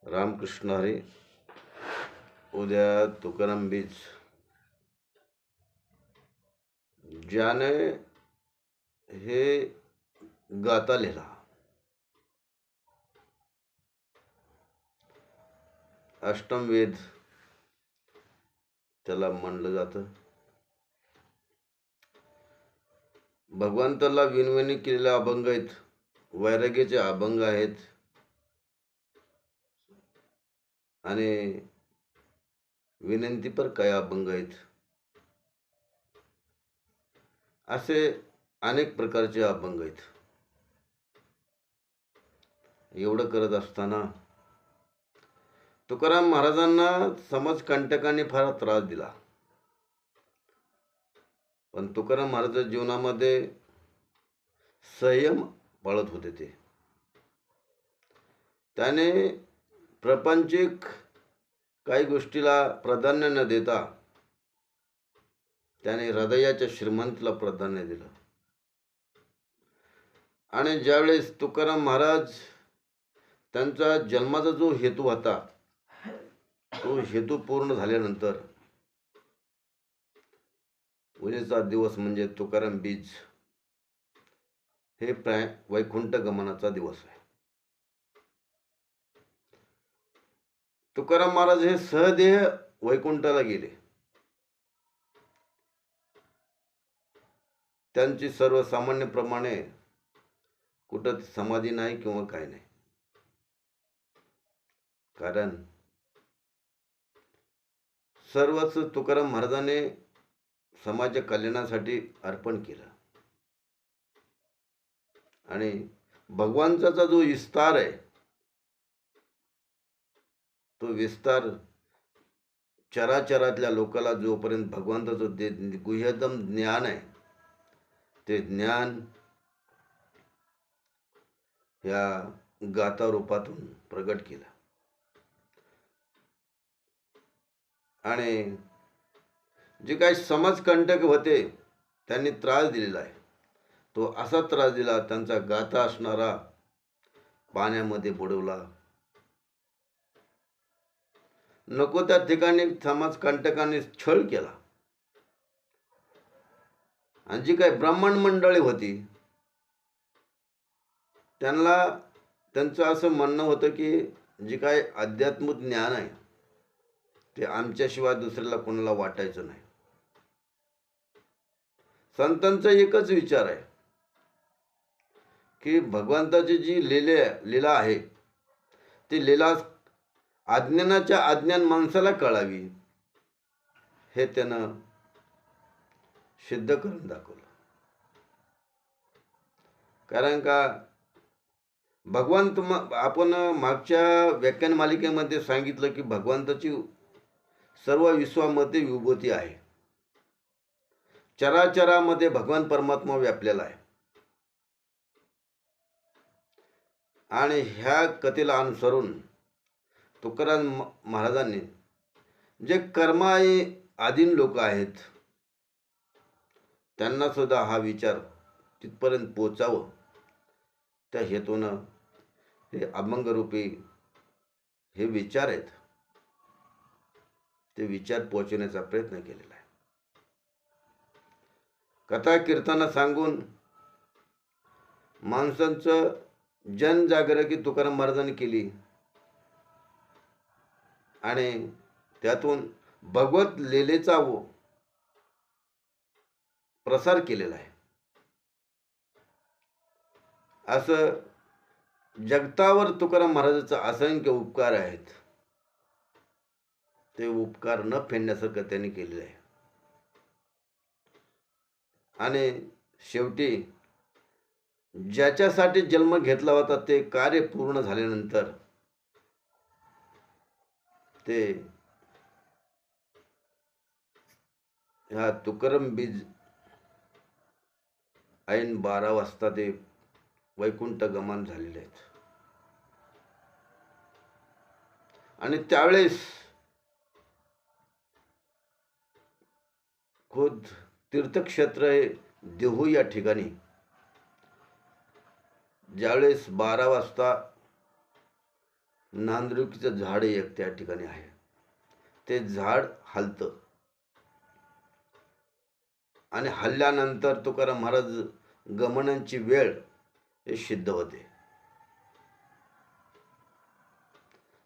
रामकृष्ण हरी. उद्या तुकाराम बीज. ज्याने हे गाता लिहिला, अष्टमवेद त्याला म्हणलं जातं. भगवंताला विनवणी केलेले अभंग आहेत, वैराग्याचे अभंग आहेत आणि विनंती पर काय अभंग आहेत. असे अनेक प्रकारचे अभंग आहेत. एवढं करत असताना तुकाराम महाराजांना समाजकंटकांनी फार त्रास दिला. पण तुकाराम महाराजांच्या जीवनामध्ये संयम पाळत होते. त्याने प्रपंचिक काही गोष्टीला प्राधान्य न देता त्याने हृदयाच्या श्रीमंतीला प्राधान्य दिलं. आणि ज्यावेळेस तुकाराम महाराज त्यांचा जन्माचा जो हेतू होता तो हेतू पूर्ण झाल्यानंतर उद्याचा दिवस म्हणजे तुकाराम बीज हे वैकुंठ गमनाचा दिवस आहे. तुकाराम महाराज हे सहदेह वैकुंठाला गेले. त्यांची सर्वसामान्यप्रमाणे कुठं समाधी नाही किंवा काय नाही. कारण सर्वच तुकाराम महाराजांनी समाज कल्याणासाठी अर्पण केलं. आणि भगवानचा जो विस्तार आहे तो विस्तार चराचरातल्या लोकांना जोपर्यंत भगवंताचं गुह्यतम ज्ञान आहे ते ज्ञान या गाथा रूपातून प्रगट केलं. आणि जे काही समाजकंटक होते त्यांनी त्रास दिलेला आहे तो असा त्रास दिला, त्यांचा गाथा असणारा पाण्यामध्ये बुडवला. नको त्या ठिकाणी समाजकंटकांनी छळ केला. आणि जी काही ब्राह्मण मंडळी होती त्यांचं असं म्हणणं होतं की जे काय अध्यात्मिक ज्ञान आहे ते आमच्याशिवाय दुसऱ्याला कोणाला वाटायचं नाही. संतांचा एकच विचार आहे की भगवंताची जी लीला आहे ती लीला अज्ञानाच्या अज्ञान माणसाला कळावी हे त्यानं सिद्ध करून दाखवलं. कारण का भगवंत, आपण मागच्या व्याख्यान मालिकेमध्ये सांगितलं की भगवंताची सर्व विश्वामध्ये विभूती आहे. चराचरामध्ये भगवान परमात्मा व्यापलेला आहे. आणि ह्या कथेला अनुसरून तुकाराम महाराजांनी जे कर्माई आधीन लोक आहेत त्यांना सुद्धा हा विचार तिथपर्यंत पोचावं त्या हेतूनं हे अभंगरूपी हे विचार आहेत ते विचार पोचवण्याचा प्रयत्न केलेला आहे. कथा कीर्तन सांगून माणसांचं जनजागृती तुकाराम महाराजांनी केली आणि त्यातून भगवत लीलेचा प्रसार केलेला आहे. असं जगतावर तुकाराम महाराजांचा असंख्य उपकार आहेत. ते उपकार न फेडण्यासारखं त्यांनी केलेलं आहे. आणि शेवटी ज्याच्यासाठी जन्म घेतला होता ते कार्य पूर्ण झाल्यानंतर ते ह्या तुकाराम बीज ऐन 12 वाजता ते वैकुंठ गमन झालेले आहेत. आणि त्यावेळेस खुद तीर्थक्षेत्र आहे देहू या ठिकाणी ज्यावेळेस 12 वाजता नांदरुकीचं झाड एक त्या ठिकाणी आहे. ते झाड हलतं आणि हल्ल्यानंतर तुकाराम महाराज गमनांची वेळ हे सिद्ध होते.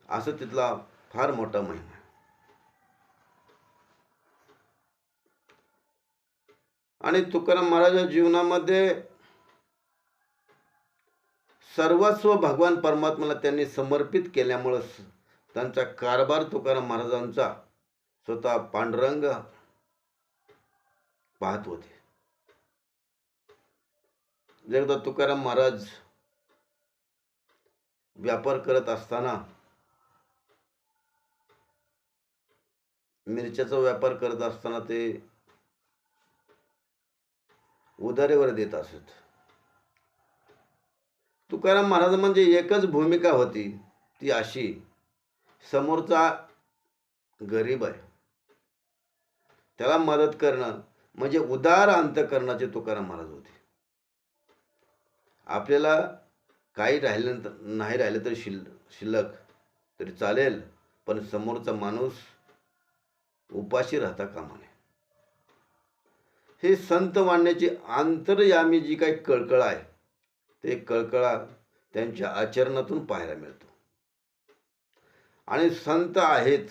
असं तिथला फार मोठा महिमा आहे. आणि तुकाराम महाराजांच्या जीवनामध्ये सर्वस्व भगवान परमात्म्याला त्यांनी समर्पित केल्यामुळं त्यांचा कारभार तुकाराम महाराजांचा स्वतः पांडुरंग पाहत होते. एकदा तुकाराम महाराज व्यापार करत असताना, मिरच्याचा व्यापार करत असताना ते उधारीवर देत असत. तुकाराम महाराज म्हणजे एकच भूमिका होती, ती अशी, समोरचा गरीब आहे त्याला मदत करणं म्हणजे उदार अंतःकरणाचे तुकाराम महाराज होते. आपल्याला काही नाही राहिलं तरी शिल्लक तरी चालेल, पण समोरचा माणूस उपाशी राहता कामा नये. हे संत मानण्याची अंतर्यामी जी काही कळकळ आहे, ते कळकळा त्यांच्या आचरणातून पाहायला मिळतो. आणि संत आहेत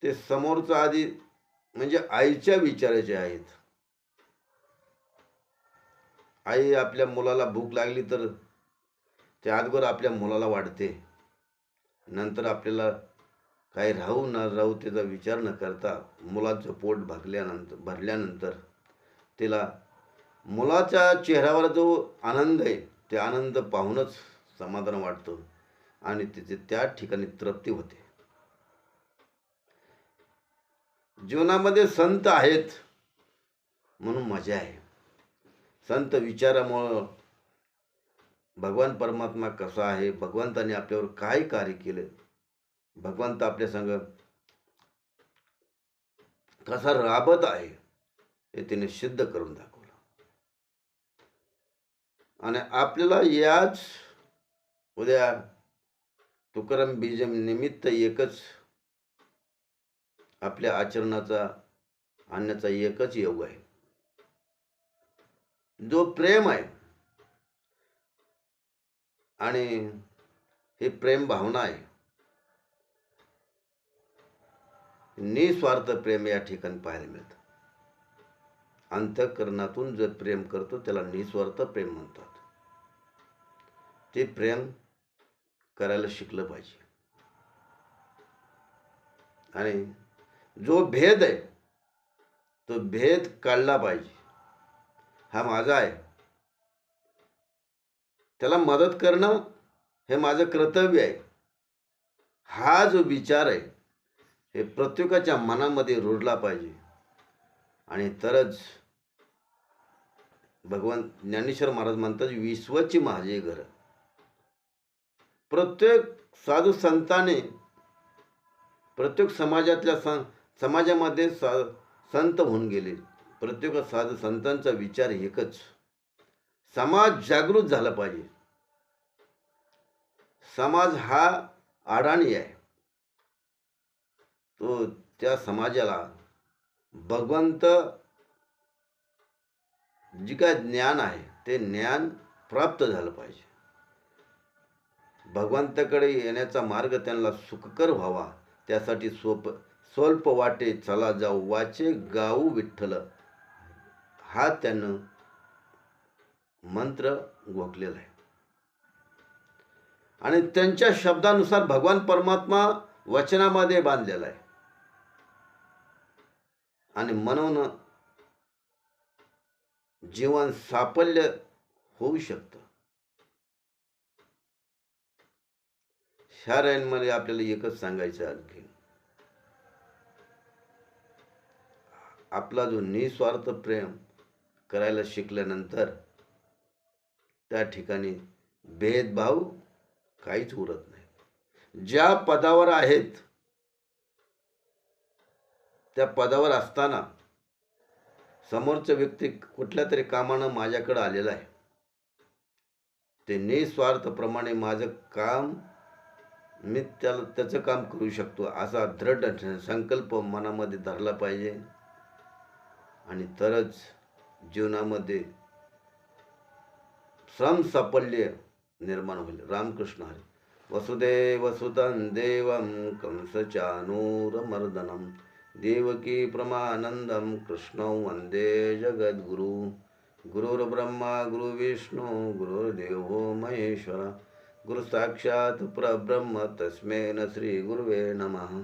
ते समोरचा आधी म्हणजे आईच्या विचाराचे आहेत. आई आपल्या मुलाला भूक लागली तर ते अगोदर आपल्या मुलाला वाढते, नंतर आपल्याला काही राहू न राहू त्याचा विचार न करता मुलाचं पोट भरल्यानंतर तिला मुलाच्या चेहऱ्यावर जो आनंद आहे ते आनंद पाहूनच समाधान वाटतं आणि तिचे त्या ठिकाणी तृप्ती होते. जीवनामध्ये संत आहेत म्हणून मजा आहे. संत विचारामुळं भगवान परमात्मा कसा आहे, भगवंताने आपल्यावर काय कार्य केले, भगवंत आपल्या संग कसा राबत आहे हे तिने सिद्ध करून दाखवलं. आणि आपल्याला याच उद्या तुकाराम बीजम निमित्त एकच आपल्या आचरणाचा आणण्याचा एकच योग आहे, जो प्रेम आहे. आणि हे प्रेम भावना आहे, निस्वार्थ प्रेम या ठिकाणी पाहायला मिळतं. अंतःकरणातून जे प्रेम करतो त्याला निस्वार्थ प्रेम म्हणतात. ते प्रेम करायला शिकलं पाहिजे. आणि जो भेद आहे तो भेद काढला पाहिजे. हा माझा आहे, त्याला मदत करणं हे माझं कर्तव्य आहे. हा जो विचार आहे हे प्रत्येकाच्या मनामध्ये रुजला पाहिजे. आणि तरच भगवान ज्ञानेश्वर महाराज म्हणतात, विश्वाची माझे घर. प्रत्येक साधू संताने प्रत्येक समाजामध्ये संत होऊन गेले. प्रत्येक साधू संतांचा विचार एकच, समाज जागृत झाला पाहिजे. समाज हा अडाणी आहे, तो त्या समाजाला भगवंत जी काय ज्ञान आहे ते ज्ञान प्राप्त झालं पाहिजे. भगवंताकडे येण्याचा मार्ग त्यांना सुखकर व्हावा, त्यासाठी स्वल्प वाटे चला जाऊ, वाचे गाऊ विठ्ठल, हा त्यानं मंत्र घोकलेला आहे. आणि त्यांच्या शब्दानुसार भगवान परमात्मा वचनामध्ये बांधलेला आहे. आणि म्हणून जीवन साफल्य होऊ शकतं. ह्या लाईनमध्ये आपल्याला एकच सांगायचं आहे, की आपला जो निस्वार्थ प्रेम करायला शिकल्यानंतर त्या ठिकाणी भेदभाव काहीच उरत नाही. ज्या पदावर आहेत त्या पदावर असताना समोरचा व्यक्ती कुठल्या तरी कामानं माझ्याकडे आलेला आहे, ते निस्वार्थप्रमाणे माझं काम मी त्याचं काम करू शकतो असा दृढ संकल्प मनामध्ये धरला पाहिजे, आणि तरच जीवनामध्ये श्रम साफल्य निर्माण होईल. रामकृष्ण हरी. वसुदेवसुतं देवं कंसचानूरमर्दनं देवकी प्रमानंदं कृष्णं वंदे जगद्गुरु. गुरुर्ब्रह्मा गुरुविष्णू गुरुर्देवो महेश्वरा गुरु साक्षात् परब्रह्म तस्मै श्री गुरुवे नमः.